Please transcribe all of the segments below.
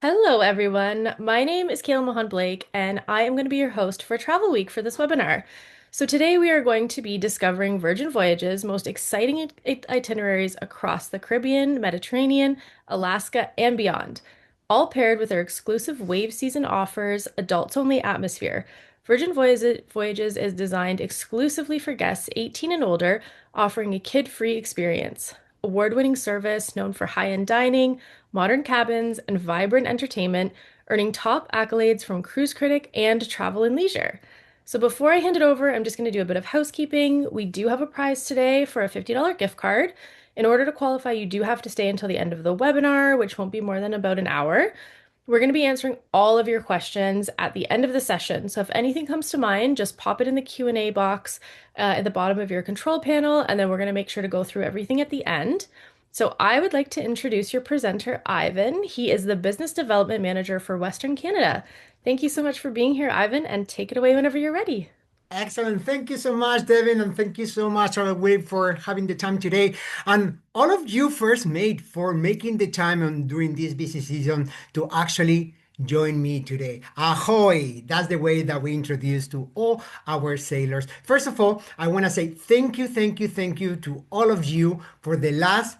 Hello, everyone. My name is Kayla Mohan Blake, and I am going to be your host for Travel Week for this webinar. So, today we are going to be discovering Virgin Voyages' most exciting itineraries across the Caribbean, Mediterranean, Alaska, and beyond, all paired with their exclusive wave season offers, adults only atmosphere. Voyages is designed exclusively for guests 18 and older, offering a kid-free experience. Award-winning service known for high-end dining, modern cabins, and vibrant entertainment, earning top accolades from Cruise Critic and Travel and Leisure. So before I hand it over, I'm just going to do a bit of housekeeping. We do have a prize today for a $50 gift card. In order to qualify, you do have to stay until the end of the webinar, which won't be more than about an hour. We're going to be answering all of your questions at the end of the session. So if anything comes to mind, just pop it in the Q&A box at the bottom of your control panel, and then we're going to make sure to go through everything at the end. So I would like to introduce your presenter, Ivan. He is the Business Development Manager for Western Canada. Thank you so much for being here, Ivan, and take it away whenever you're ready. Excellent. Thank you so much, Devin, and thank you so much, Travelweek, for having the time today. And all of you first mate for making the time on during this busy season to actually join me today. Ahoy! That's the way that we introduce to all our sailors. First of all, I want to say thank you, thank you, thank you to all of you for the last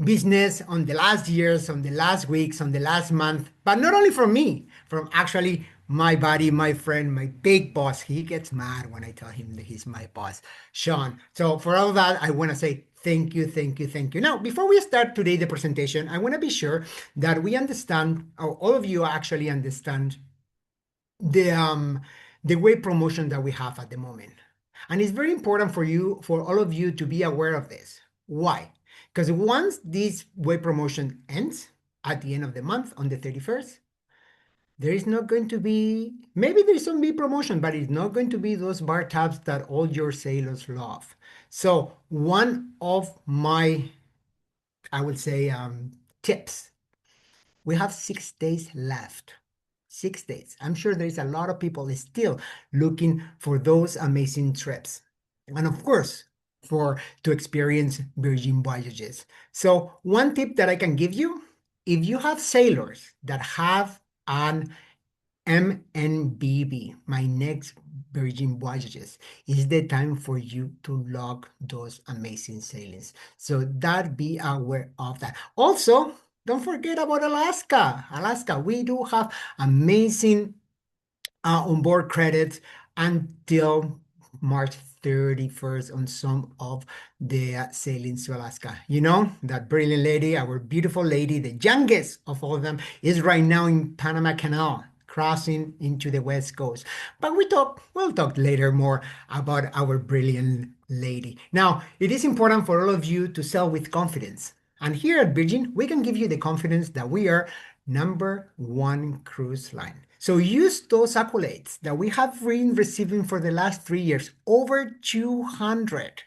business on the last years, on the last weeks, on the last month, but not only from me, from actually my buddy, my friend, my big boss. He gets mad when I tell him that he's my boss, Sean. So for all that, I want to say thank you, thank you, thank you. Now, before we start today the presentation, I want to be sure that we understand, or all of you actually understand the the web promotion that we have at the moment. And it's very important for you, for all of you to be aware of this. Why? Because once this web promotion ends at the end of the month on the 31st, there is not going to be, maybe there's some big promotion, but it's not going to be those bar tabs that all your sailors love. So one of my, I would say, tips, we have 6 days left. 6 days. I'm sure there's a lot of people still looking for those amazing trips. And of course, for to experience Virgin Voyages. So one tip that I can give you, if you have sailors that have an MNBB, my next Virgin Voyages, is the time for you to log those amazing sailings. So that be aware of that. Also, don't forget about Alaska. Alaska, we do have amazing onboard credits until March 31st on some of the sailings to Alaska. You know, that brilliant lady, our beautiful lady, the youngest of all of them, is right now in Panama Canal crossing into the West Coast. But we'll talk later more about our brilliant lady. Now, it is important for all of you to sail with confidence. And here at Virgin, we can give you the confidence that we are number one cruise line. So use those accolades that we have been receiving for the last 3 years, over 200,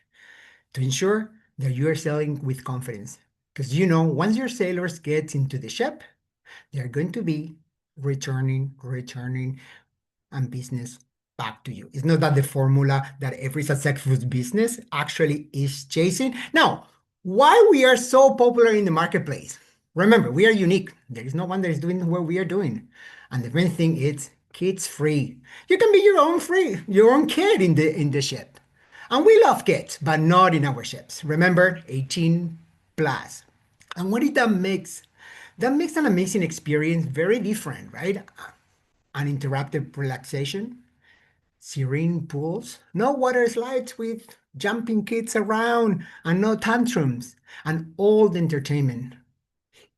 to ensure that you are sailing with confidence. Because you know, once your sailors get into the ship, they're going to be returning, and business back to you. It's not that the formula that every successful business actually is chasing. Now, why we are so popular in the marketplace? Remember, we are unique. There is no one that is doing what we are doing. And the main thing is kids free. You can be your own kid in the ship. And we love kids, but not in our ships. Remember, 18 plus. And what it that makes? That makes an amazing experience very different, right? Uninterrupted relaxation, serene pools, no water slides with jumping kids around, and no tantrums. And all the entertainment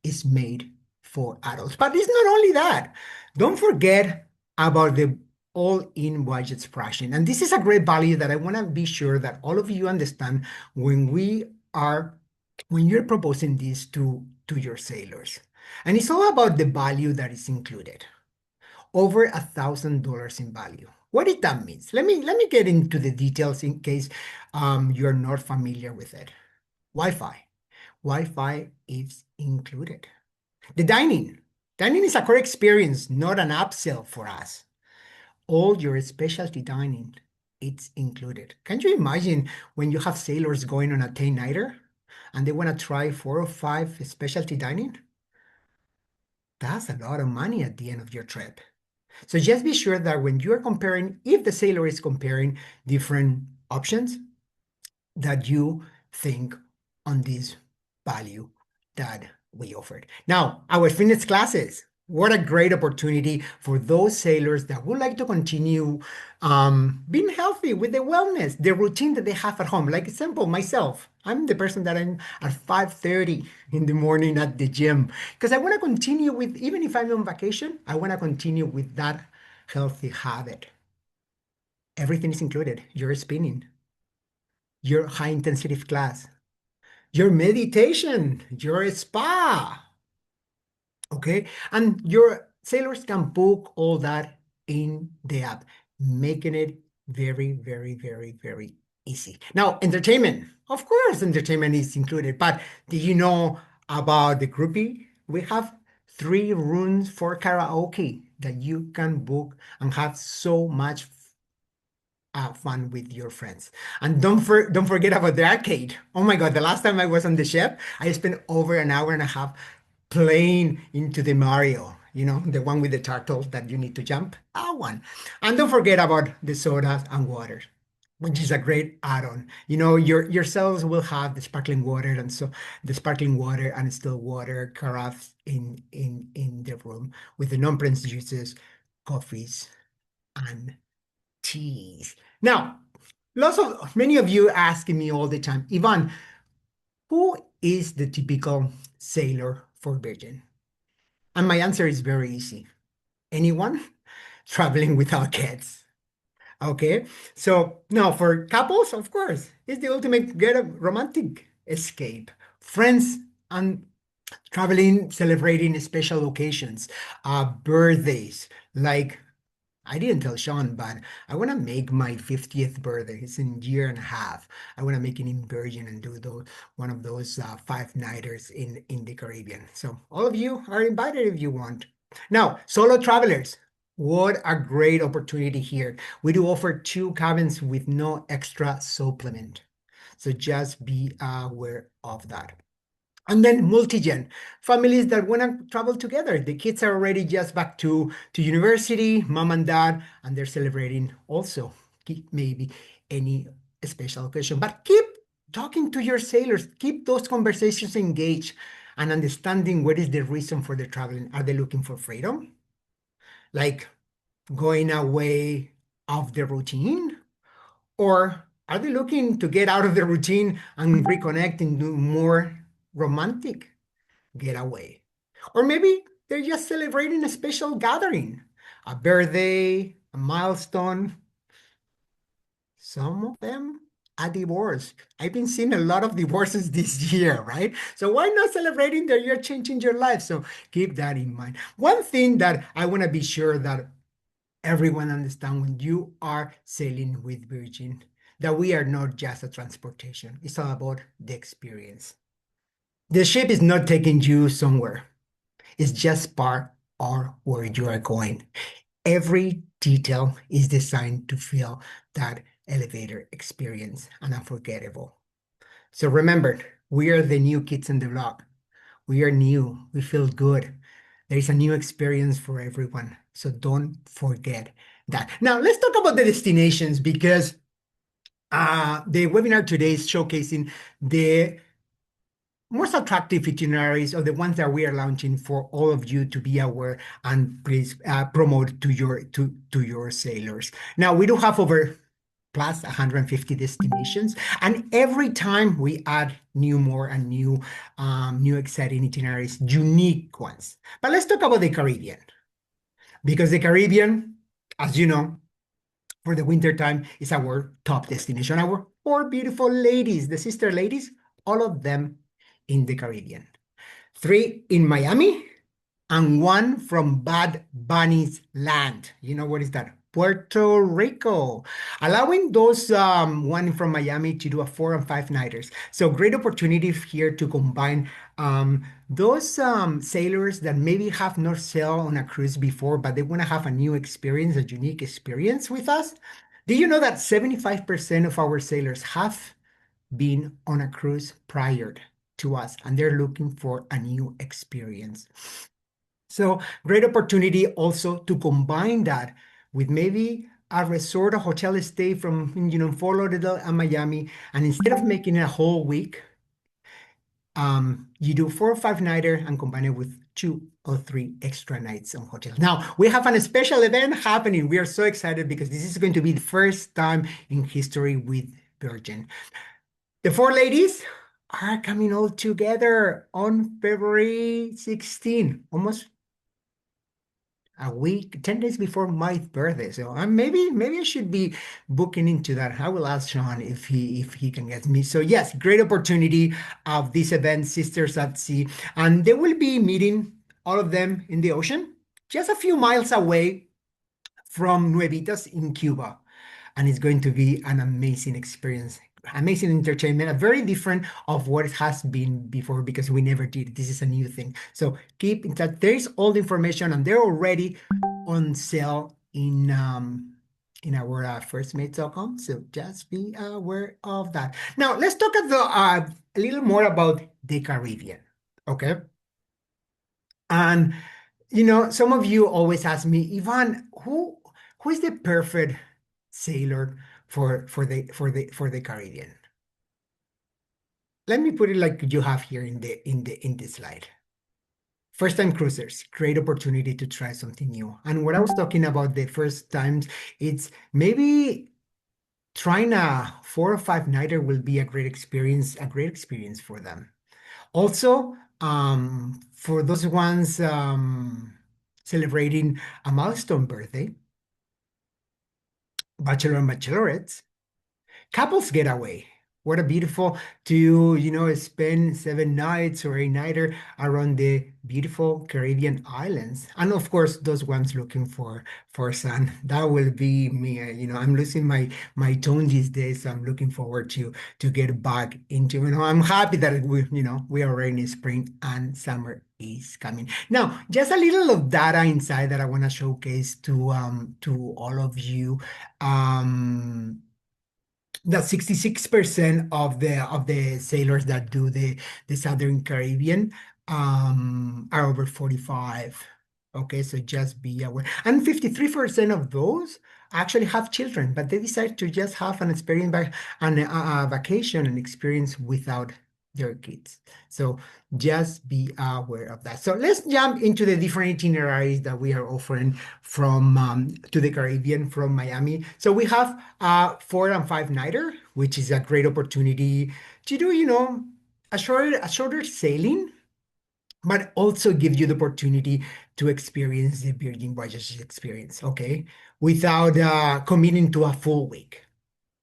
is made for adults. But it's not only that. Don't forget about the all-in budget pricing. And this is a great value that I want to be sure that all of you understand when when you're proposing this to your sailors. And it's all about the value that is included, over $1,000 in value. What it that means? Let me get into the details in case you're not familiar with it. Wi-Fi. Wi-Fi is included. The dining. Dining is a core experience, not an upsell for us. All your specialty dining, it's included. Can you imagine when you have sailors going on a 10-nighter and they want to try 4 or 5 specialty dining? That's a lot of money at the end of your trip. So just be sure that when you're comparing, if the sailor is comparing different options, that you think on this value that we offered. Now, our fitness classes. What a great opportunity for those sailors that would like to continue being healthy with the wellness, the routine that they have at home. Like example, myself, I'm the person that I'm at 5:30 in the morning at the gym because I want to continue with, even if I'm on vacation, I want to continue with that healthy habit. Everything is included. Your spinning, your high intensity class, your meditation, your spa, okay? And your sailors can book all that in the app, making it very, very, very, very easy. Now, entertainment, of course, entertainment is included, but do you know about the groupie? We have 3 rooms for karaoke that you can book and have so much fun with your friends. And don't forget about the arcade. Oh my God, the last time I was on the ship, I spent over an hour and a half playing into the Mario, the one with the turtle that you need to jump. That one. And don't forget about the sodas and water, which is a great add-on. Your cells will have the sparkling water and still water carafes in the room with the non-press juices, coffees, and teas. Now, many of you asking me all the time, Ivan, who is the typical sailor for Virgin? And my answer is very easy. Anyone traveling without kids. Okay. So now for couples, of course, it's the ultimate get a romantic escape. Friends and traveling, celebrating special occasions, birthdays, like I didn't tell Sean, but I want to make my 50th birthday. It's in a year and a half. I want to make it in Virgin and do one of those 5-nighters in the Caribbean. So all of you are invited if you want. Now, solo travelers, what a great opportunity here. We do offer 2 cabins with no extra supplement. So just be aware of that. And then multi-gen, families that want to travel together. The kids are already just back to university, mom and dad, and they're celebrating also maybe any special occasion. But keep talking to your sailors, keep those conversations engaged and understanding what is the reason for the traveling. Are they looking for freedom? Like going away of the routine? Or are they looking to get out of the routine and reconnect and do more romantic getaway? Or maybe they're just celebrating a special gathering, a birthday, a milestone. Some of them a divorce. I've been seeing a lot of divorces this year, right? So why not celebrating that you're changing your life? So keep that in mind. One thing that I want to be sure that everyone understand when you are sailing with Virgin, that we are not just a transportation. It's all about the experience. The ship is not taking you somewhere. It's just part of where you are going. Every detail is designed to feel that elevator experience and unforgettable. So remember, we are the new kids in the block. We are new. We feel good. There is a new experience for everyone. So don't forget that. Now, let's talk about the destinations because the webinar today is showcasing the most attractive itineraries or the ones that we are launching for all of you to be aware and please promote to your sailors. Now we do have over plus 150 destinations, and every time we add more and new exciting itineraries, unique ones. But let's talk about the Caribbean because the Caribbean, as you know, for the winter time is our top destination. Our 4 beautiful ladies, the sister ladies, all of them in the Caribbean. 3 in Miami and 1 from Bad Bunny's land. You know what is that? Puerto Rico, allowing those 1 from Miami to do a 4 and 5 nighters. So great opportunity here to combine those sailors that maybe have not sailed on a cruise before, but they want to have a new experience, a unique experience with us. Do you know that 75% of our sailors have been on a cruise prior to us and they're looking for a new experience? So great opportunity also to combine that with maybe a resort, a hotel stay from, Fort Lauderdale and Miami. And instead of making it a whole week, you do 4 or 5 nighter and combine it with 2 or 3 extra nights on hotel. Now we have a special event happening. We are so excited because this is going to be the first time in history with Virgin. The four ladies are coming all together on February 16, almost a week, 10 days before my birthday. So maybe I should be booking into that. I will ask Sean if he can get me. So yes, great opportunity of this event, Sisters at Sea. And they will be meeting all of them in the ocean, just a few miles away from Nuevitas in Cuba. And it's going to be an amazing experience, amazing entertainment, a very different of what it has been before because we never did. This is a new thing. So keep in touch. There is all the information and they're already on sale in our firstmates.com. So just be aware of that. Now let's talk a little more about the Caribbean. Okay. And some of you always ask me, Ivan, who is the perfect sailor for the Caribbean? Let me put it like you have here in the slide. First time cruisers, great opportunity to try something new. And what I was talking about the first times, it's maybe trying a 4 or 5 nighter will be a great experience for them. Also, for those ones celebrating a milestone birthday, bachelor and bachelorettes, couples getaway. What a beautiful to, spend 7 nights or a nighter around the beautiful Caribbean islands. And of course, those ones looking for sun. That will be me. I'm losing my tone these days. So I'm looking forward to get back into, I'm happy that we are already in spring and summer is coming. Now, just a little of data inside that I want to showcase to all of you. That 66% of the sailors that do the Southern Caribbean are over 45. Okay, so just be aware. And 53% of those actually have children, but they decide to just have an experience by an a vacation and experience without their kids. So just be aware of that. So let's jump into the different itineraries that we are offering from to the Caribbean from Miami. So we have 4 and 5 nighter, which is a great opportunity to do, a shorter sailing, but also give you the opportunity to experience the Virgin Voyages experience, okay, without committing to a full week.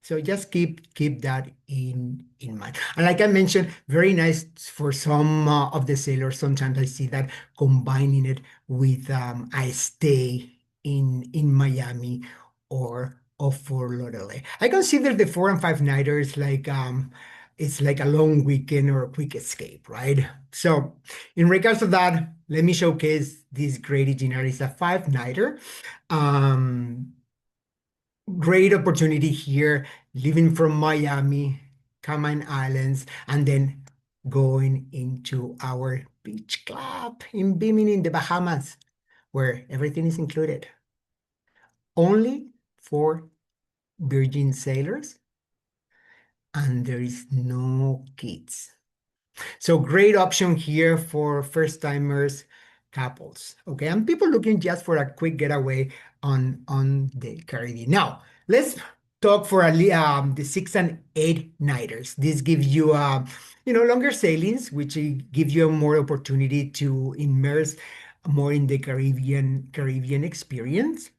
So just keep that in mind. And like I mentioned, very nice for some of the sailors. Sometimes I see that combining it with a stay in Miami or Fort Lauderdale. I consider the 4 and 5 nighters like it's like a long weekend or a quick escape, right? So in regards to that, let me showcase this great itinerary. It's a 5 nighter. Um, Great opportunity here, living from Miami, Cayman Islands, and then going into our beach club in Bimini in the Bahamas, where everything is included. Only for Virgin sailors, and there is no kids. So great option here for first timers, couples. Okay, and people looking just for a quick getaway on the Caribbean. Now let's talk for the 6 and 8 nighters. This gives you longer sailings, which give you more opportunity to immerse more in the Caribbean experience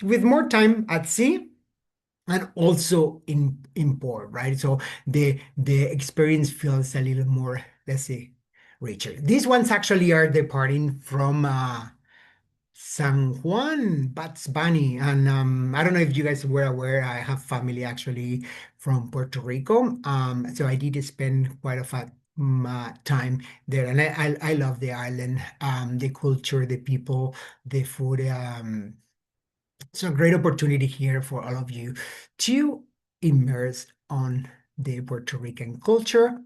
with more time at sea and also in port, right? So the experience feels a little more, let's say, richer. These ones actually are departing from San Juan, Bats Bunny, and I don't know if you guys were aware. I have family actually from Puerto Rico, so I did spend quite time there, and I love the island, the culture, the people, the food. So great opportunity here for all of you to immerse on the Puerto Rican culture.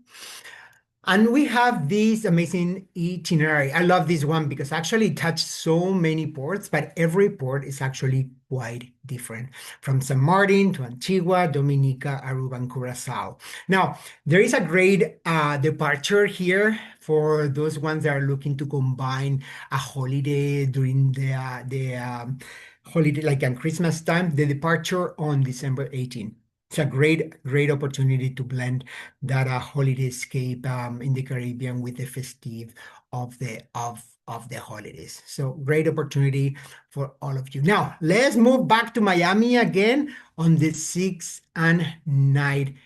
And we have this amazing itinerary. I love this one because actually it touches so many ports, but every port is actually quite different from San Martin to Antigua, Dominica, Aruba, and Curacao. Now, there is a great departure here for those ones that are looking to combine a holiday during the holiday, like on Christmas time, the departure on December 18th. It's a great opportunity to blend that holiday escape in the Caribbean with the festive of the holidays. So great opportunity for all of you. Now let's move back to Miami again on the 6 and night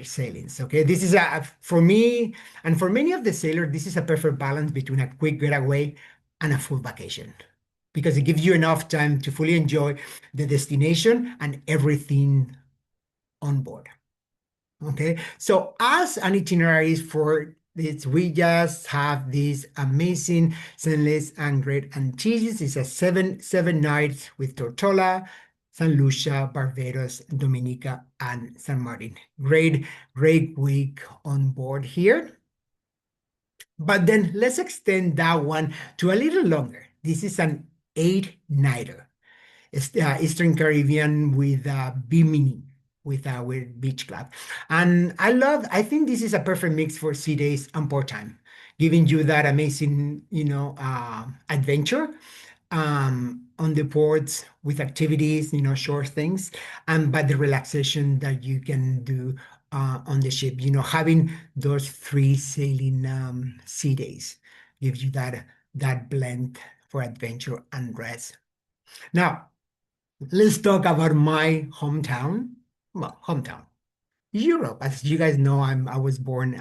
sailings. Okay, this is a for me and for many of the sailors, this is a perfect balance between a quick getaway and a full vacation because it gives you enough time to fully enjoy the destination and everything on board. Okay, so as an itineraries for this, we just have these amazing Saint and Great Antilles. It's a seven nights with Tortola, San Lucia, Barbados, Dominica, and San Martin. Great week on board here. But then let's extend that one to a little longer. This is an 8-nighter. Eastern Caribbean with Bimini, with our beach club. And I think this is a perfect mix for sea days and port time, giving you that amazing, adventure on the ports with activities, short things, and but the relaxation that you can do on the ship, having those 3 sailing sea days gives you that blend for adventure and rest. Now, let's talk about my hometown. Well, hometown. Europe. As you guys know, I was born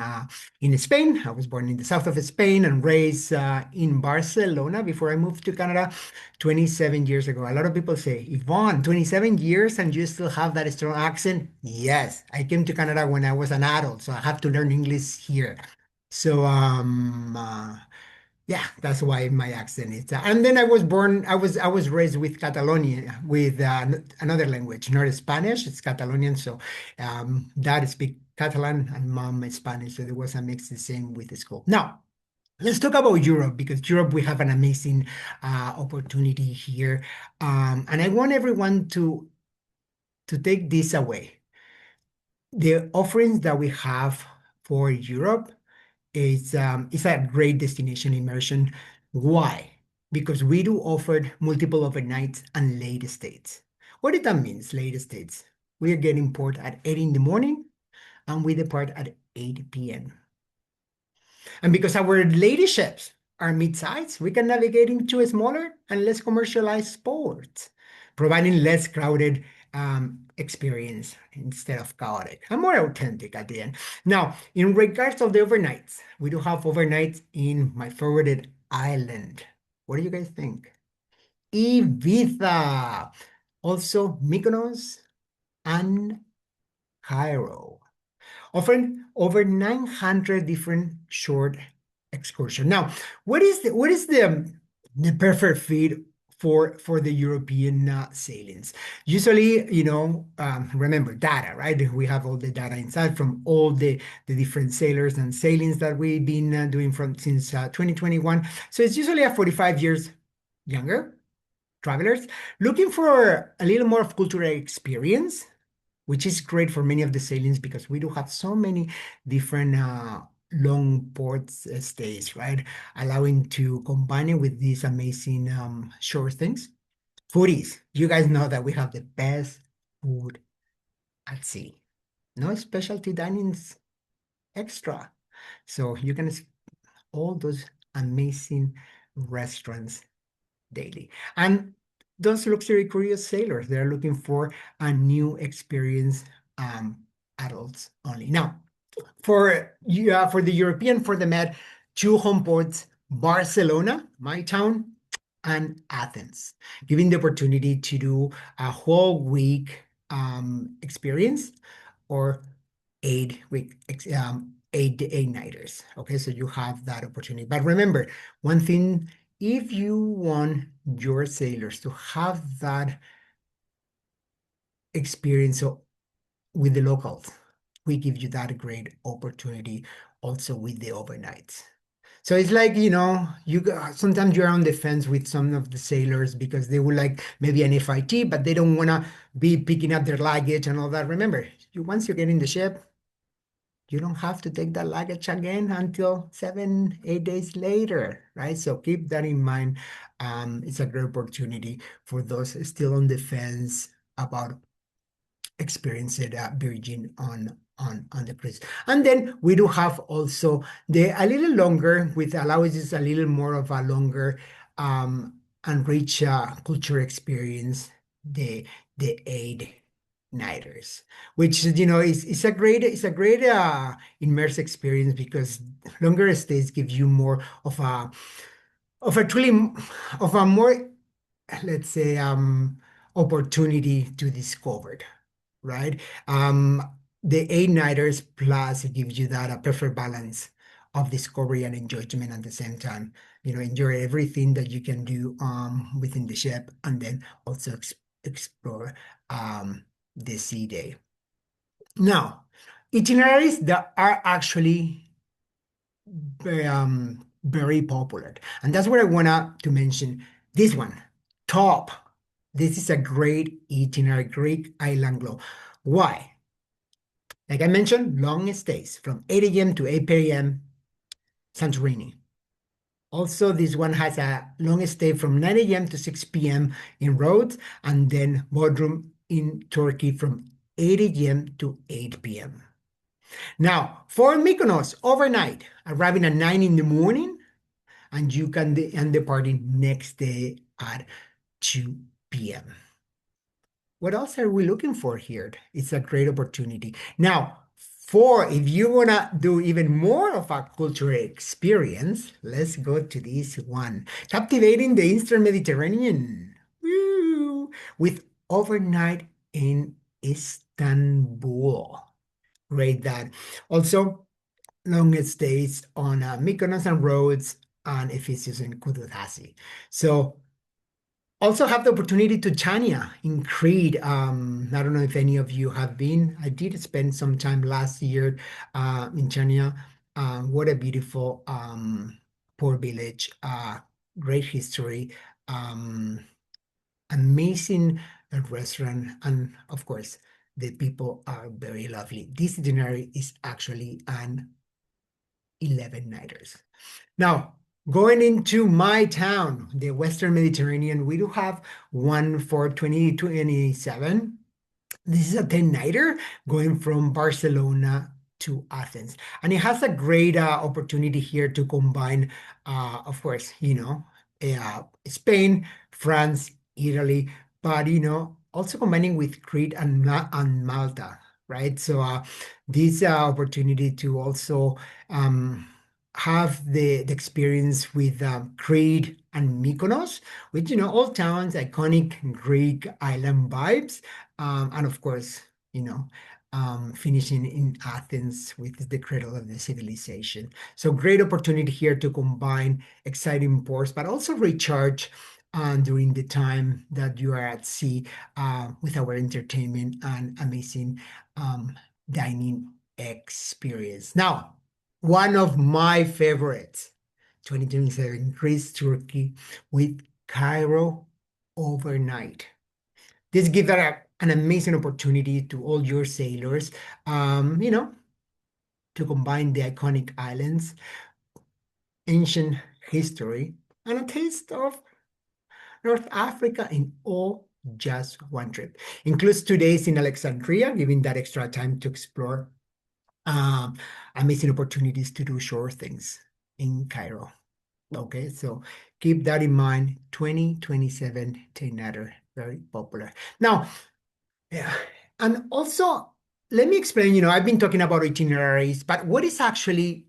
in Spain. I was born in the south of Spain and raised in Barcelona before I moved to Canada 27 years ago. A lot of people say, Yvonne, 27 years and you still have that strong accent? Yes, I came to Canada when I was an adult, so I have to learn English here. So yeah, that's why my accent is. And then I was raised with Catalonia, with another language, not Spanish. It's Catalonian. So dad speak Catalan and mom is Spanish. So there was a mix the same with the school. Now, let's talk about Europe because Europe we have an amazing opportunity here, and I want everyone to take this away. The offerings that we have for Europe it's a great destination immersion. Why? Because we do offer multiple overnights and late stays. What did that means, late stays? We are getting port at 8 in the morning and we depart at 8 p.m. And because our lady ships are mid-sized, we can navigate into a smaller and less commercialized ports, providing less crowded experience instead of chaotic and more authentic at the end. Now, in regards of the overnights, we do have overnights in my favorite island. What do you guys think? Ibiza, also Mykonos and Cairo offering over 900 different short excursions. Now, what is the perfect fit for the European sailings? Usually, remember data, right? We have all the data inside from all the different sailors and sailings that we've been doing from since 2021. So it's usually a 45 years younger travelers looking for a little more of cultural experience, which is great for many of the sailings because we do have so many different long port stays, right? Allowing to combine it with these amazing short things. Foodies, you guys know that we have the best food at sea. No specialty dining's extra. So you can all those amazing restaurants daily. And those luxury curious sailors, they're looking for a new experience, um, adults only. Now, for the European, for the Med, 2 home ports, Barcelona, my town, and Athens, giving the opportunity to do a whole week experience or 8 week 8 nighters. Okay, so you have that opportunity. But remember, one thing, if you want your sailors to have that experience with the locals, we give you that great opportunity also with the overnights. So it's like, sometimes you're on the fence with some of the sailors because they would like maybe an FIT, but they don't want to be picking up their luggage and all that. Remember, once you get in the ship, you don't have to take that luggage again until 7, 8 days later, right? So keep that in mind. It's a great opportunity for those still on the fence about experience it at Virgin on the cruise. And then we do have also the a little longer with allowances, a little more of a longer and rich culture experience, the 8 nighters, which is a great immersive experience because longer stays give you more of a truly of a more, let's say, opportunity to discover, right? Um, the 8 nighters plus it gives you that a perfect balance of discovery and enjoyment at the same time. Enjoy everything that you can do within the ship, and then also explore the sea day. Now, itineraries that are actually very popular, and that's what I wanna to mention. This one, top. This is a great itinerary, Greek island glow. Why? Like I mentioned, long stays from 8 a.m. to 8 p.m. Santorini. Also, this one has a long stay from 9 a.m. to 6 p.m. in Rhodes, and then Bodrum in Turkey from 8 a.m. to 8 p.m. Now, for Mykonos, overnight, arriving at 9 in the morning, and you can end the party next day at 2 p.m. What else are we looking for here? It's a great opportunity. Now, if you want to do even more of a cultural experience, let's go to this one. Captivating the Eastern Mediterranean. Woo! With overnight in Istanbul. Great that. Also, long stays on Mykonos and Rhodes and Ephesus and Kudukasi. So also have the opportunity to Chania in Crete. I don't know if any of you have been. I did spend some time last year in Chania. What a beautiful poor village. Great history. Um, Amazing restaurant. And of course, the people are very lovely. This itinerary is actually an 11 nighters. Now, going into my town, the Western Mediterranean, we do have one for 2027. This is a 10 nighter going from Barcelona to Athens. And it has a great opportunity here to combine, of course, Spain, France, Italy, but, also combining with Crete and Malta, right? So this opportunity to also um, have the experience with Crete and Mykonos, which, all towns, iconic Greek island vibes. And of course, finishing in Athens with the cradle of the civilization. So great opportunity here to combine exciting ports, but also recharge during the time that you are at sea with our entertainment and amazing um, dining experience. Now, one of my favorites, 2027, Greece, Turkey, with Cairo overnight. This gives an amazing opportunity to all your sailors, to combine the iconic islands, ancient history, and a taste of North Africa in all just one trip. Includes 2 days in Alexandria, giving that extra time to explore um, amazing opportunities to do short things in Cairo. Okay, so keep that in mind. 2027 Tenader, very popular. Now, yeah. And also, let me explain, I've been talking about itineraries, but what is actually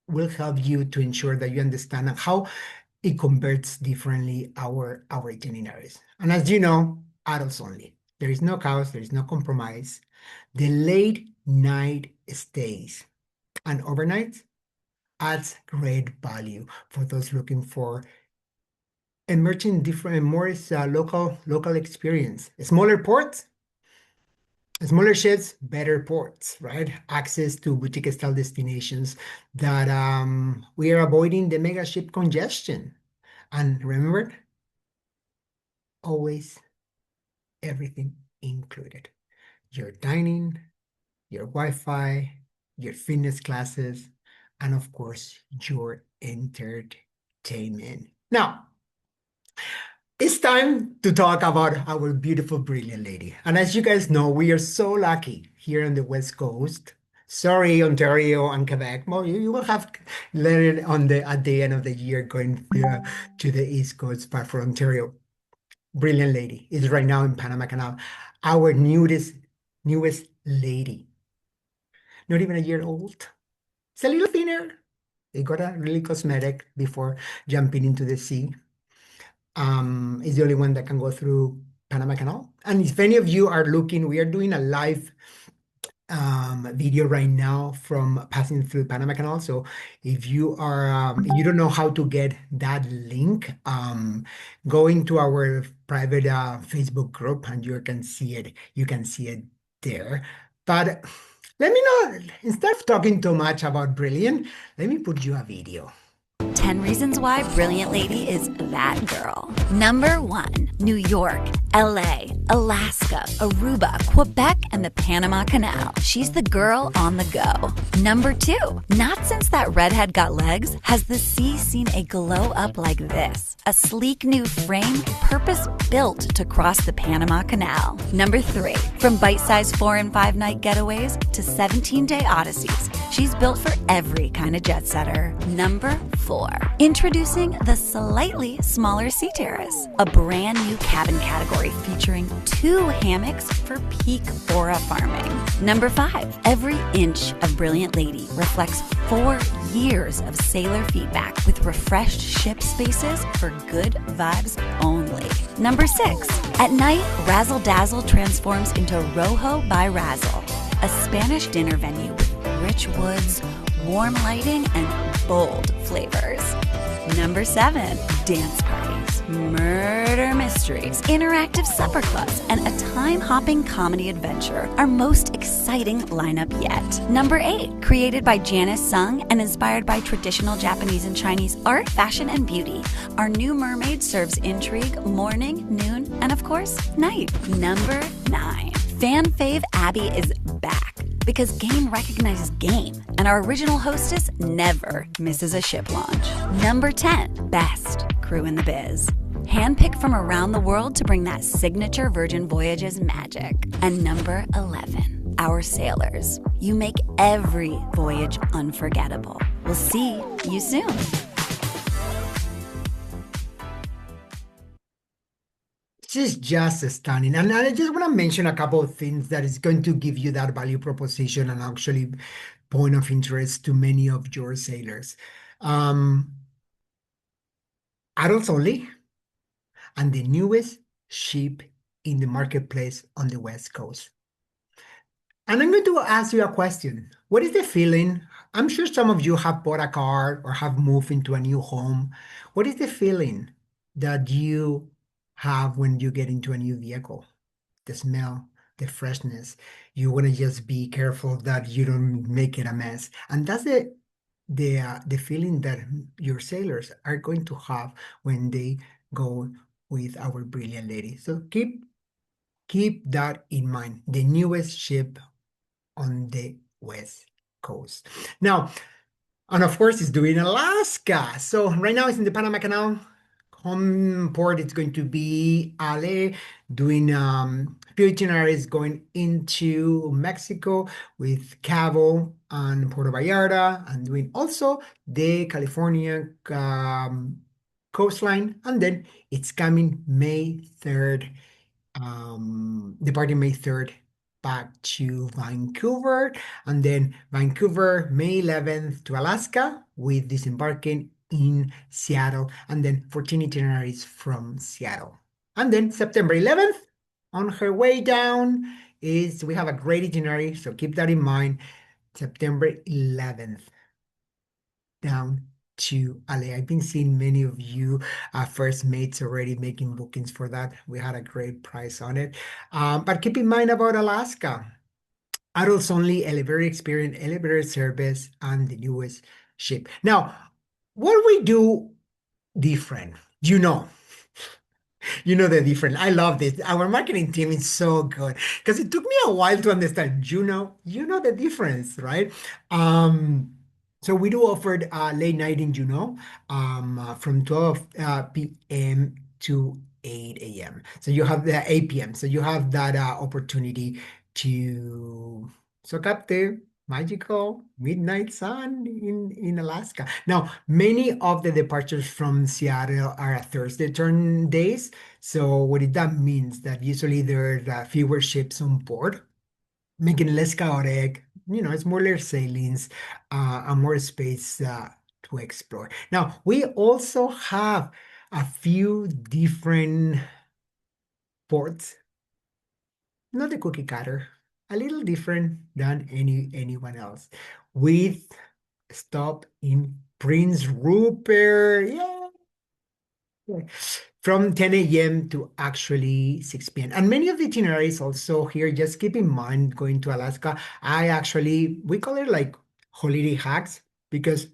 will help you to ensure that you understand how it converts differently our itineraries. And as you know, adults only. There is no chaos, there is no compromise. The late night stays and overnights adds great value for those looking for emerging different, more local experience. Smaller ports Smaller ships, better ports, right? Access to boutique style destinations that we are avoiding the mega ship congestion. And remember, always everything included. Your dining, your Wi-Fi, your fitness classes, and of course, your entertainment. Now, it's time to talk about our beautiful, brilliant lady. And as you guys know, we are so lucky here on the West Coast. Sorry, Ontario and Quebec. Well, you will have later on at the end of the year going to the East Coast. But for Ontario, brilliant lady is right now in Panama Canal. Our newest lady, not even a year old. It's a little thinner. They got a really cosmetic before jumping into the sea. Is the only one that can go through Panama Canal. And if any of you are looking, we are doing a live video right now from passing through Panama Canal. So if you are, if you don't know how to get that link, go into our private Facebook group and you can see it. You can see it there. But let me know, instead of talking too much about Brilliant, let me put you a video. 10 reasons why Brilliant Lady is that girl. Number 1, New York, LA, Alaska, Aruba, Quebec, and the Panama Canal. She's the girl on the go. Number 2, not since that redhead got legs has the sea seen a glow up like this. A sleek new frame purpose-built to cross the Panama Canal. Number 3, from bite-sized 4 and 5 night getaways to 17-day odysseys, she's built for every kind of jet setter. Number 4, introducing the slightly smaller Sea Terrace, a brand new cabin category featuring 2 hammocks for peak aura farming. Number 5, every inch of Brilliant Lady reflects 4 years of sailor feedback with refreshed ship spaces for good vibes only. Number 6, at night, Razzle Dazzle transforms into Rojo by Razzle, a Spanish dinner venue with rich woods, warm lighting, and bold flavors. Number 7, dance parties, murder mysteries, interactive supper clubs, and a time-hopping comedy adventure, our most exciting lineup yet. Number 8, created by Janice Sung and inspired by traditional Japanese and Chinese art, fashion, and beauty, our new mermaid serves intrigue morning, noon, and of course, night. Number 9, fan fave Abby is back, because game recognizes game, and our original hostess never misses a ship launch. Number 10, best crew in the biz. Handpicked from around the world to bring that signature Virgin Voyages magic. And number 11, our sailors. You make every voyage unforgettable. We'll see you soon. This is just stunning. And I just want to mention a couple of things that is going to give you that value proposition and actually point of interest to many of your sailors. Um, Adults only, and the newest ship in the marketplace on the West Coast. And I'm going to ask you a question. What is the feeling? I'm sure some of you have bought a car or have moved into a new home. What is the feeling that you have when you get into a new vehicle? The smell, the freshness. You want to just be careful that you don't make it a mess. And that's the feeling that your sailors are going to have when they go with our brilliant lady. So keep that in mind. The newest ship on the West Coast. Now, and of course, it's doing Alaska. So right now it's in the Panama Canal. Home port is going to be Ale, doing few itineraries going into Mexico with Cabo and Puerto Vallarta, and doing also the California coastline. And then it's coming May 3rd, departing May 3rd back to Vancouver, and then Vancouver, May 11th to Alaska, with disembarking in Seattle, and then 14 itineraries from Seattle. And then September 11th, on her way down, we have a great itinerary, so keep that in mind. September 11th, down to LA. I've been seeing many of you first mates already making bookings for that. We had a great price on it. But keep in mind about Alaska. Adults only, elevator experience, elevator service, and the newest ship. Now, what we do different, you know, you know the difference. I love this. Our marketing team is so good because it took me a while to understand. You know the difference, right? Um, so we do offer late night in Juneau from 12 p.m. to 8 a.m. So you have the 8 p.m. So you have that opportunity to soak up the magical midnight sun in Alaska. Now, many of the departures from Seattle are at Thursday turn days. So what that means that usually there are fewer ships on board, making less chaotic, smaller sailings, and more space to explore. Now, we also have a few different ports, not the cookie cutter, a little different than anyone else, with stop in Prince Rupert. Yeah. From 10 a.m. to actually 6 p.m. And many of the itineraries also here, just keep in mind going to Alaska. We call it like holiday hacks because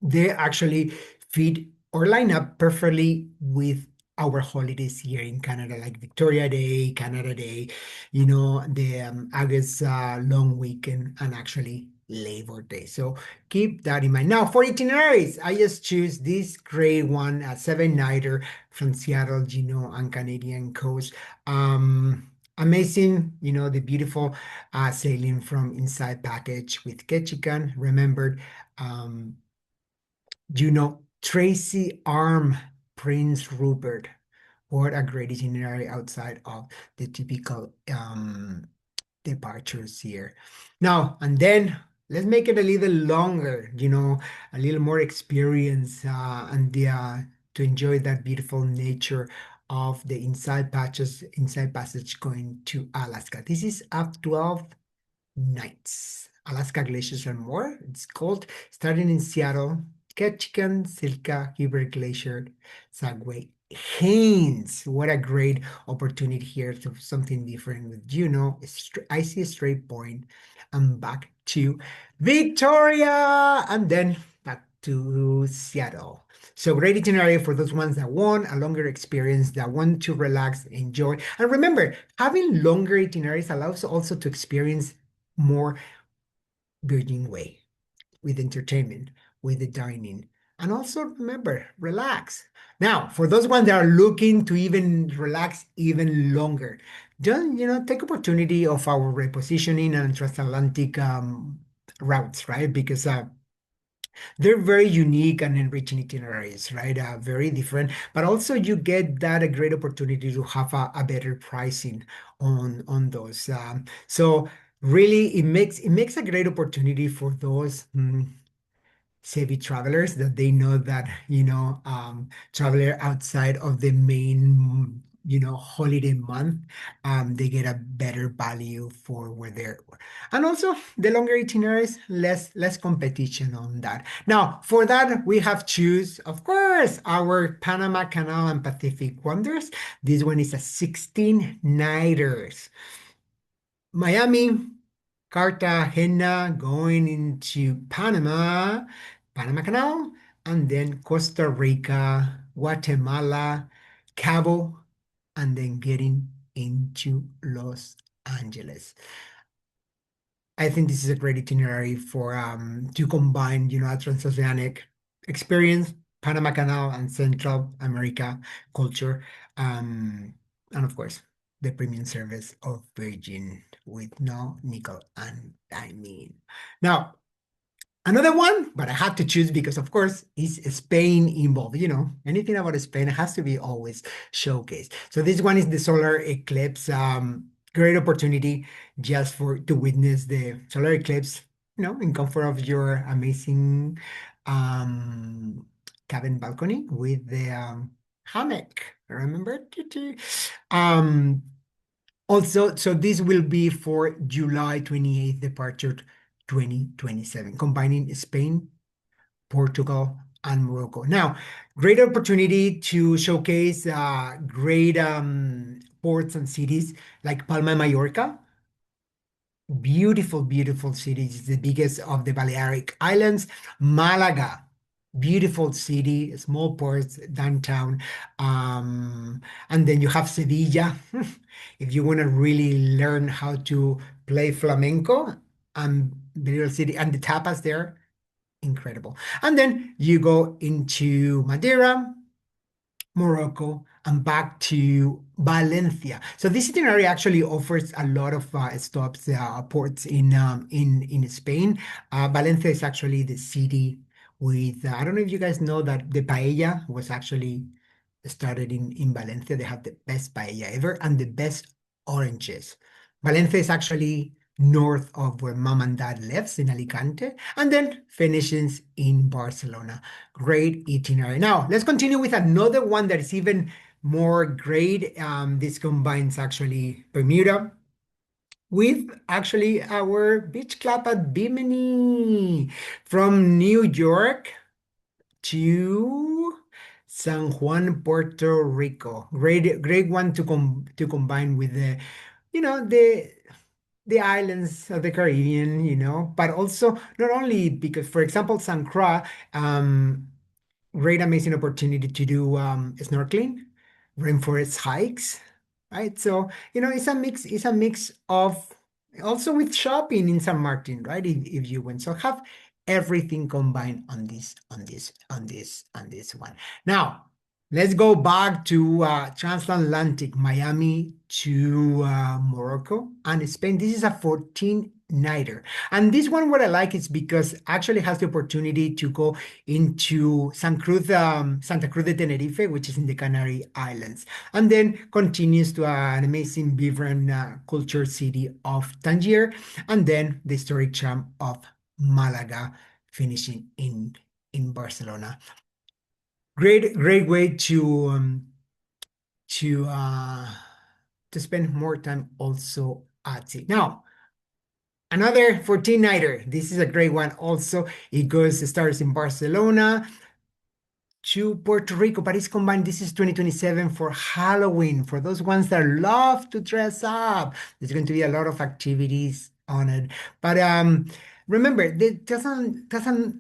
they actually fit or line up perfectly with our holidays here in Canada, like Victoria Day, Canada Day, the August long weekend, and actually Labor Day. So keep that in mind. Now, for itineraries, I just choose this great one, a seven-nighter from Seattle, and Canadian coast. Amazing, the beautiful sailing from inside package with Ketchikan. Remembered, um, Tracy Arm, Prince Rupert. What a great itinerary outside of the typical departures here. Now, and then let's make it a little longer, a little more experience to enjoy that beautiful nature of the inside passage going to Alaska. This is up 12 nights. Alaska Glaciers and more. It's called starting in Seattle, Ketchikan, Silka, Heber Glacier, Sagway, Haynes. What a great opportunity here to something different with I see a straight point and back to Victoria and then back to Seattle. So great itinerary for those ones that want a longer experience, that want to relax, enjoy. And remember, having longer itineraries allows also to experience more Virgin Way with entertainment, with the dining. And also remember, relax. Now, for those ones that are looking to even relax even longer, just, take opportunity of our repositioning and transatlantic routes, right? Because they're very unique and enriching itineraries, right? Very different, but also you get that a great opportunity to have a better pricing on those. So really, it makes a great opportunity for those savvy travelers that they know that traveler outside of the main holiday month, they get a better value for where they're, and also the longer itineraries, less competition on that. Now for that we have choose, of course, our Panama Canal and Pacific Wonders. This one is a 16 nighters. Miami, Cartagena, going into Panama Canal, and then Costa Rica, Guatemala, Cabo, and then getting into Los Angeles. I think this is a great itinerary for to combine, a transoceanic experience, Panama Canal and Central America culture, and of course the premium service of Virgin with no nickel and diming. Now, another one, but I had to choose because, of course, is Spain involved. Anything about Spain has to be always showcased. So this one is the solar eclipse. Great opportunity just to witness the solar eclipse, in comfort of your amazing cabin balcony with the hammock. Remember? Um, Also, so this will be for July 28th departure 2027, combining Spain, Portugal, and Morocco. Now, great opportunity to showcase great ports and cities like Palma de Mallorca. Beautiful, beautiful city. It's the biggest of the Balearic Islands. Malaga, beautiful city, small ports, downtown. And then you have Sevilla. If you want to really learn how to play flamenco, the little city and the tapas there, incredible. And then you go into Madeira, Morocco, and back to Valencia. So this itinerary actually offers a lot of stops, ports in Spain. Valencia is actually the city with, I don't know if you guys know that the paella was actually started in Valencia. They have the best paella ever and the best oranges. Valencia is actually north of where mom and dad lives in Alicante, and then finishes in Barcelona. Great itinerary. Now, let's continue with another one that is even more great. This combines actually Bermuda with actually our beach club at Bimini from New York to San Juan, Puerto Rico. Great one to combine with the, you know, the islands of the Caribbean, but also not only because, for example, San Croix, great, amazing opportunity to do snorkeling, rainforest hikes, right? So, it's a mix of also with shopping in San Martin, right? If you went, so have everything combined on this one. Now, let's go back to transatlantic Miami to Morocco and Spain. This is a 14-nighter. And this one, what I like is because actually has the opportunity to go into Santa Cruz de Tenerife, which is in the Canary Islands, and then continues to an amazing vibrant culture city of Tangier, and then the historic charm of Malaga, finishing in Barcelona. Great way to uh, to spend more time also at sea. Now, another 14-nighter. This is a great one also. It starts in Barcelona to Puerto Rico, but it's combined. This is 2027 for Halloween. For those ones that love to dress up, there's going to be a lot of activities on it. But remember, the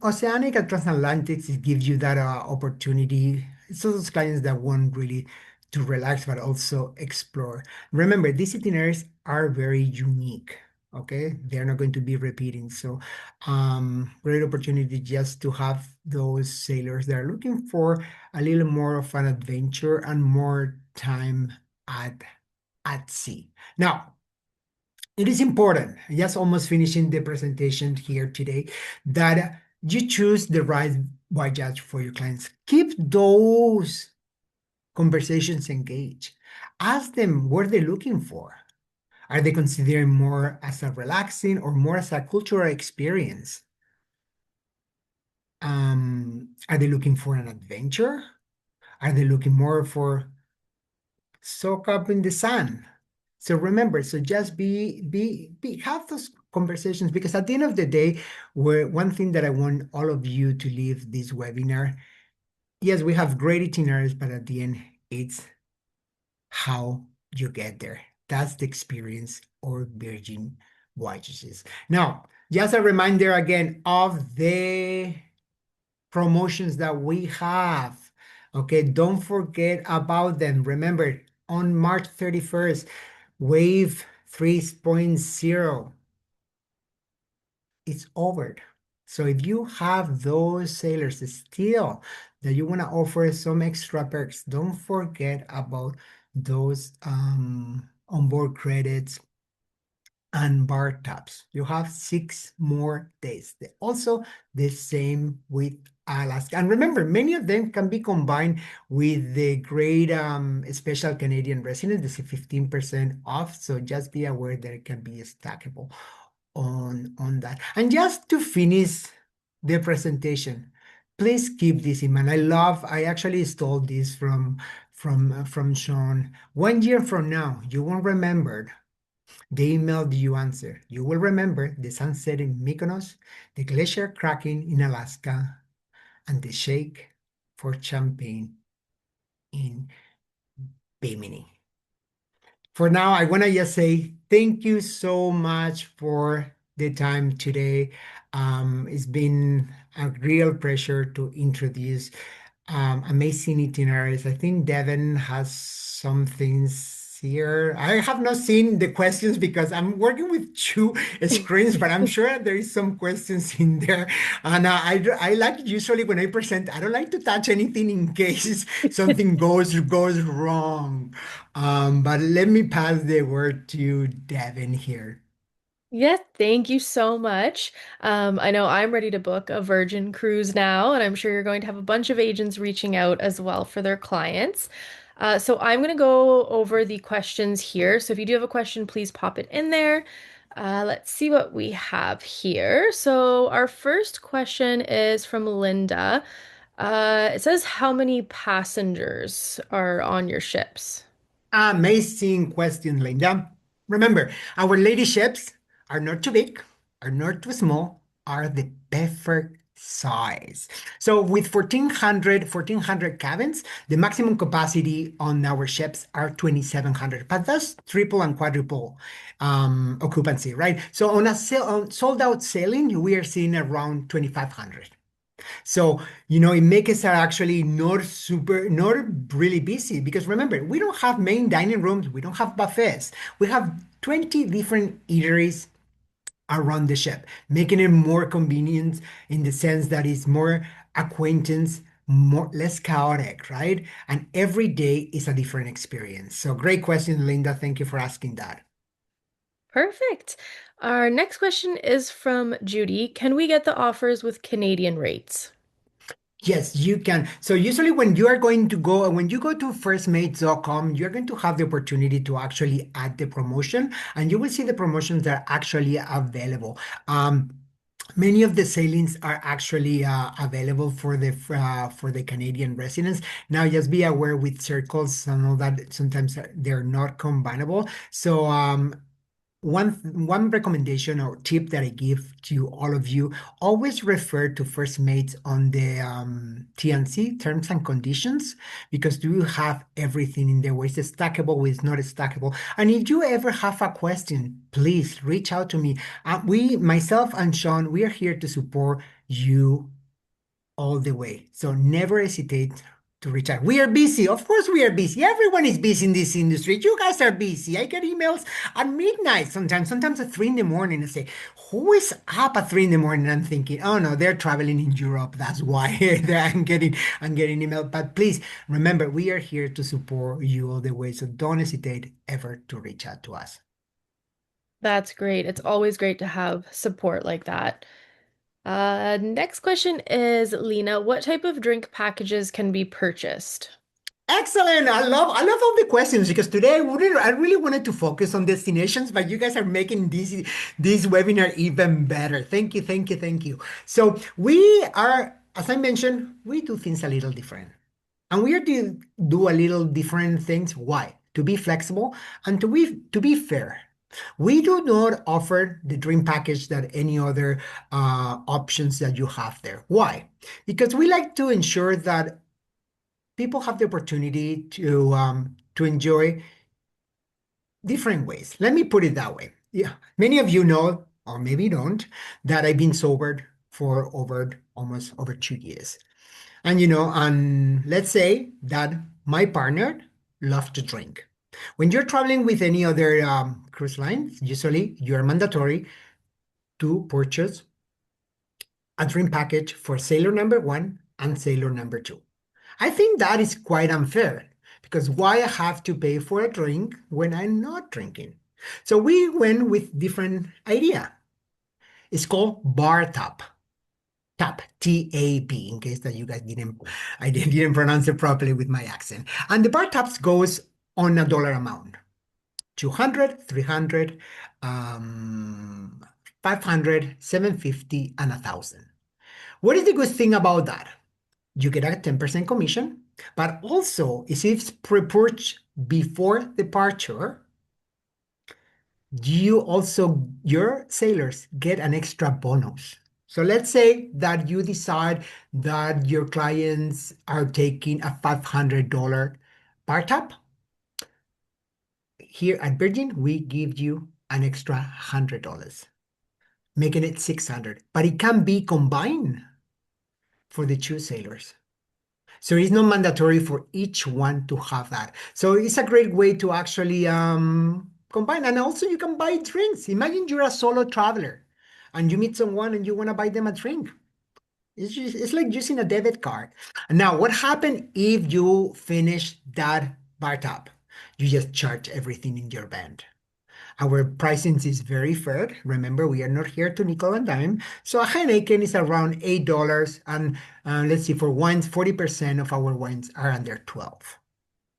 Oceanic and Transatlantic, it gives you that opportunity. It's those clients that want really to relax, but also explore. Remember, these itineraries are very unique. Okay, they're not going to be repeating. So great opportunity just to have those sailors that are looking for a little more of an adventure and more time at sea. Now, it is important, just almost finishing the presentation here today, that you choose the right voyage for your clients. Keep those conversations engaged. Ask them what they're looking for. Are they considering more as a relaxing or more as a cultural experience? Are they looking for an adventure? Are they looking more for soak up in the sun? So remember, so just have those conversations, because at the end of the day, one thing that I want all of you to leave this webinar, yes, we have great itineraries, but at the end, it's how you get there. That's the experience or Virgin Voyages. Now, just a reminder again of the promotions that we have. Okay, don't forget about them. Remember, on March 31st, Wave 3.0, it's over. So if you have those sailors still that you want to offer some extra perks, don't forget about those onboard credits and bar tabs. You have 6 more days. Also, the same with Alaska. And remember, many of them can be combined with the great special Canadian resident. This is 15% off. So just be aware that it can be stackable on that. And just to finish the presentation, please keep this in mind. I actually stole this from Sean. 1 year from now, you won't remember the email you answer. You will remember the sunset in Mykonos, the glacier cracking in Alaska, and the shake for champagne in Bimini. For now, I want to just say thank you so much for the time today. It's been a real pleasure to introduce amazing itineraries. I think Devin has some things here. I have not seen the questions because I'm working with two screens, but I'm sure there is some questions in there. And I like usually when I present, I don't like to touch anything in case something goes wrong. But let me pass the word to Devin here. Yeah, thank you so much. I know I'm ready to book a Virgin cruise now, and I'm sure you're going to have a bunch of agents reaching out as well for their clients. So I'm going to go over the questions here. So if you do have a question, please pop it in there. Let's see what we have here. So our first question is from Linda. It says, how many passengers are on your ships? Amazing question, Linda. Remember, our lady ships are not too big, are not too small, are the perfect size. So with 1,400 cabins, the maximum capacity on our ships are 2,700, but that's triple and quadruple occupancy, right? So on sold out sailing, we are seeing around 2,500. So, it makes us actually not really busy because remember, we don't have main dining rooms, we don't have buffets. We have 20 different eateries around the ship, making it more convenient in the sense that it's more acquaintance, more less chaotic, right? And every day is a different experience. So great question, Linda. Thank you for asking that. Perfect. Our next question is from Judy. Can we get the offers with Canadian rates? Yes, you can. So usually when you are going to go, when you go to firstmates.com, you're going to have the opportunity to actually add the promotion and you will see the promotions that are actually available. Many of the sailings are actually available for the Canadian residents. Now, just be aware with circles and all that, sometimes they're not combinable. So one recommendation or tip that I give to all of you, always refer to First Mates on the TNC, terms and conditions, because you have everything in there, where it's stackable, where it's not stackable. And if you ever have a question, please reach out to me. Myself and Sean, we are here to support you all the way. So never hesitate to reach out. We are busy. Of course, we are busy. Everyone is busy in this industry. You guys are busy. I get emails at midnight sometimes at 3 in the morning. I say, who is up at 3 in the morning? I'm thinking, oh no, they're traveling in Europe. That's why I'm getting email. But please remember, we are here to support you all the way. So don't hesitate ever to reach out to us. That's great. It's always great to have support like that. Next question is, Lena, what type of drink packages can be purchased? Excellent. I love all the questions because today I really wanted to focus on destinations, but you guys are making this webinar even better. Thank you, thank you, thank you. So we are, as I mentioned, we do things a little different. And we are to do a little different things. Why? To be flexible and to be fair. We do not offer the dream package that any other options that you have there. Why? Because we like to ensure that people have the opportunity to enjoy different ways. Let me put it that way. Yeah, many of you know, or maybe don't, that I've been sobered for almost over 2 years. And let's say that my partner loves to drink. When you're traveling with any other cruise lines, usually you're mandatory to purchase a drink package for sailor number one and sailor number two. I think that is quite unfair because why I have to pay for a drink when I'm not drinking? So we went with different idea. It's called bar top. Tap, TAP, in case that you guys I didn't pronounce it properly with my accent. And the bar taps goes on a dollar amount, 200, 300, 500, 750, and 1,000. What is the good thing about that? You get a 10% commission, but also if it's pre-purchased before departure, your sailors get an extra bonus. So let's say that you decide that your clients are taking a $500 bar top. Here at Virgin, we give you an extra $100, making it 600. But it can be combined for the two sailors. So it's not mandatory for each one to have that. So it's a great way to actually combine. And also you can buy drinks. Imagine you're a solo traveler and you meet someone and you want to buy them a drink. It's like using a debit card. Now, what happened if you finish that bar top? You just charge everything in your band. Our pricing is very fair. Remember, we are not here to nickel and dime. So a Heineken is around $8. And let's see, for wines, 40% of our wines are under 12.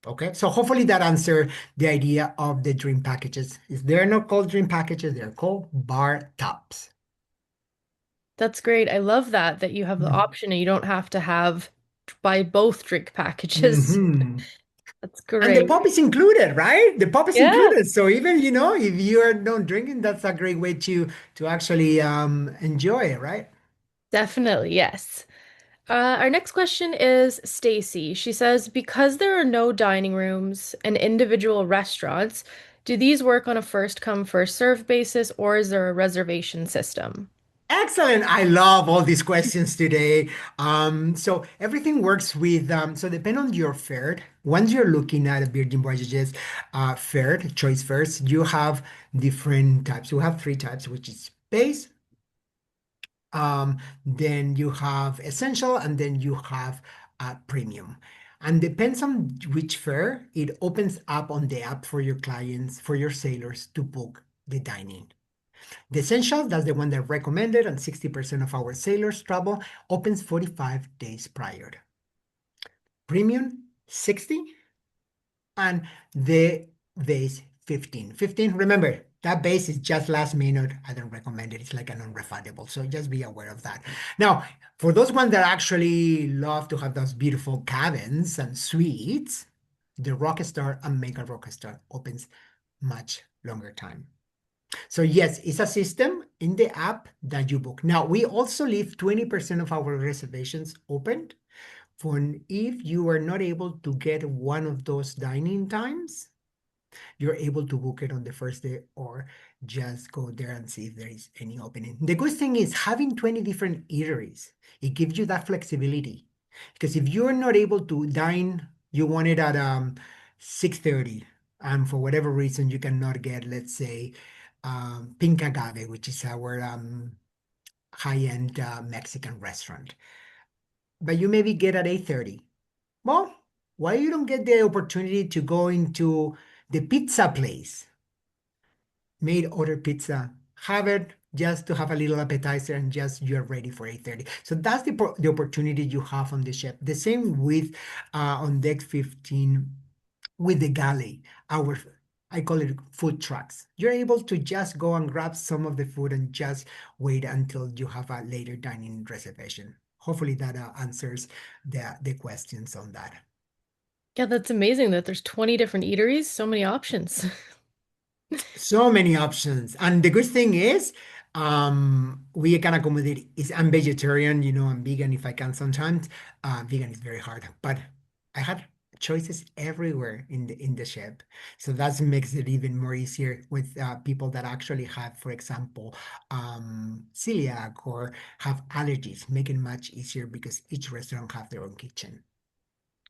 Okay, so hopefully that answered the idea of the drink packages. If they're not called drink packages, they're called bar tops. That's great. I love that you have the option and you don't have to have buy both drink packages. Mm-hmm. That's And the great. pop is included, right? The pop is Yeah, included. So even, if you are not drinking, that's a great way to actually enjoy it, right? definitely. Yes. Our next question is Stacy. She says, because there are no dining rooms and individual restaurants, do these work on a first come, first serve basis, or is there a reservation system? Excellent. I love all these questions today. So everything works with, so depend on your fare. Once you're looking at a Virgin Voyages fare, choice fares, you have different types. You have three types, which is base, then you have essential, and then you have premium. And depends on which fare, it opens up on the app for your clients, for your sailors to book the dining. The essential, that's the one that recommended, and 60% of our sailors travel, opens 45 days prior. Premium, 60, and the base, 15. 15, remember, that base is just last minute. I don't recommend it. It's like a non-refundable. So just be aware of that. Now, for those ones that actually love to have those beautiful cabins and suites, the Rockstar and Mega Rockstar opens much longer time. So yes, it's a system in the app that you book. Now, we also leave 20% of our reservations open for if you are not able to get one of those dining times, you're able to book it on the first day or just go there and see if there is any opening. The good thing is having 20 different eateries. It gives you that flexibility. Because if you're not able to dine, you want it at 6:30, and for whatever reason you cannot get, let's say, Pink Agave, which is our high-end Mexican restaurant, but you maybe get at 8:30. Well, why you don't get the opportunity to go into the pizza place, made order pizza, have it just to have a little appetizer and just you're ready for 8:30. So that's the opportunity you have on the ship. The same with on deck 15 with the galley, our I call it food trucks. You're able to just go and grab some of the food and just wait until you have a later dining reservation. Hopefully that answers the questions on that. Yeah, that's amazing that there's 20 different eateries, so many options. So many options. And the good thing is, we can accommodate is I'm vegetarian, I'm vegan if I can sometimes. Vegan is very hard, but I have choices everywhere in the ship. So that makes it even more easier with people that actually have, for example, celiac or have allergies, make it much easier because each restaurant have their own kitchen.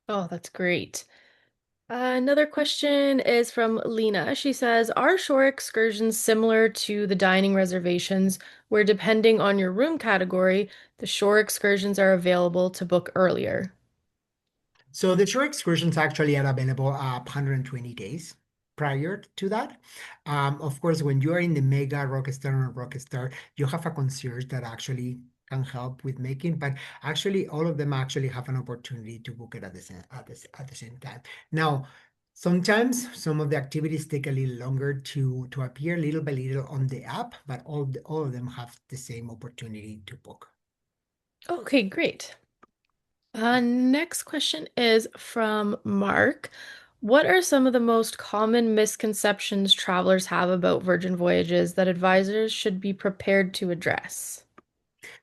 Oh, that's great. Another question is from Lena. She says, are shore excursions similar to the dining reservations, where depending on your room category, the shore excursions are available to book earlier? So the shore excursions actually are available 120 days prior to that. Of course, when you are in the Mega Rockstar or Rockstar, you have a concierge that actually can help with making, but actually all of them actually have an opportunity to book it at the same time. Now, sometimes some of the activities take a little longer to appear little by little on the app, but all of them have the same opportunity to book. Okay, great. Next question is from Mark. What are some of the most common misconceptions travelers have about Virgin Voyages that advisors should be prepared to address?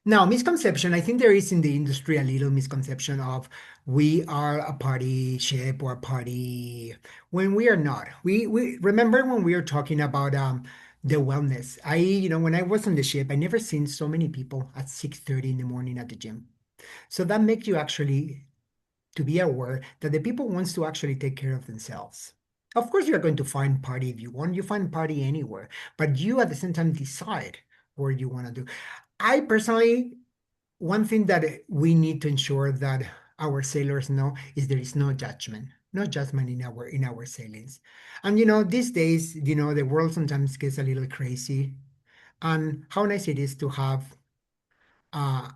Now, misconception, I think there is in the industry a little misconception of we are a party ship or a party when we are not. We remember when we were talking about the wellness. When I was on the ship, I never seen so many people at 6:30 in the morning at the gym. So that makes you actually to be aware that the people wants to actually take care of themselves. Of course, you're going to find party if you want. You find party anywhere, but you at the same time decide where you want to do. I personally one thing that we need to ensure that our sailors know is there is no judgment, no judgment in our sailings. And these days, the world sometimes gets a little crazy. And how nice it is to have uh,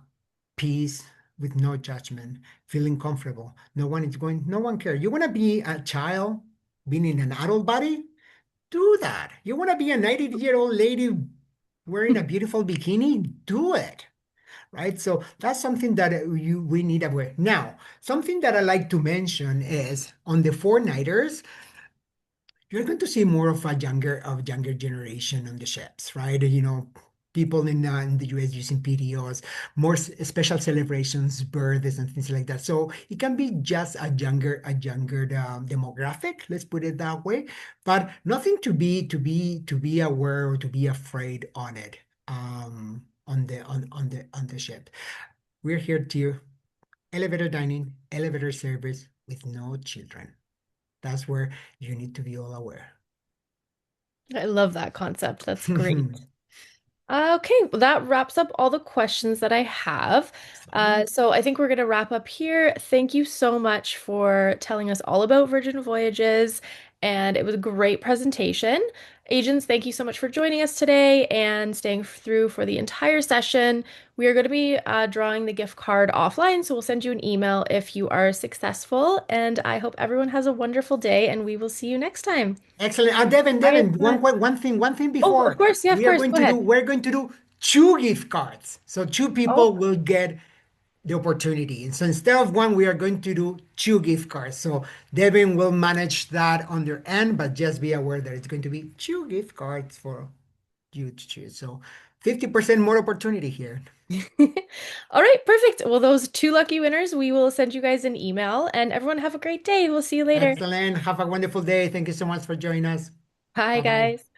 peace with no judgment, feeling comfortable. No one cares. You want to be a child being in an adult body? Do that. You want to be a 90-year-old lady wearing a beautiful bikini? Do it, right? So that's something that we need aware. Now, something that I like to mention is on the four-nighters, you're going to see more of a younger generation on the ships, right? People in the US using PDOs, more special celebrations, birthdays, and things like that. So it can be just a younger demographic. Let's put it that way. But nothing to be aware or to be afraid on it. On the ship. We're here to elevator dining, elevator service with no children. That's where you need to be all aware. I love that concept. That's great. Okay, well, that wraps up all the questions that I have. Excellent. So I think we're going to wrap up here. Thank you so much for telling us all about Virgin Voyages, and it was a great presentation. Agents, thank you so much for joining us today and staying through for the entire session. We are going to be drawing the gift card offline, so we'll send you an email if you are successful. And I hope everyone has a wonderful day, and we will see you next time. Excellent. Devin, Bye, Devin, one everyone. one thing Oh, of before course. Yeah, of course. Go ahead. we're going to do two gift cards. So two Oh. people will get the opportunity. And so instead of one, we are going to do two gift cards. So Devin will manage that on their end, but just be aware that it's going to be two gift cards for you to choose. So 50% more opportunity here. All right, perfect. Well, those two lucky winners, we will send you guys an email, and everyone have a great day. We'll see you later. Excellent. Have a wonderful day. Thank you so much for joining us. Bye, Bye bye. guys.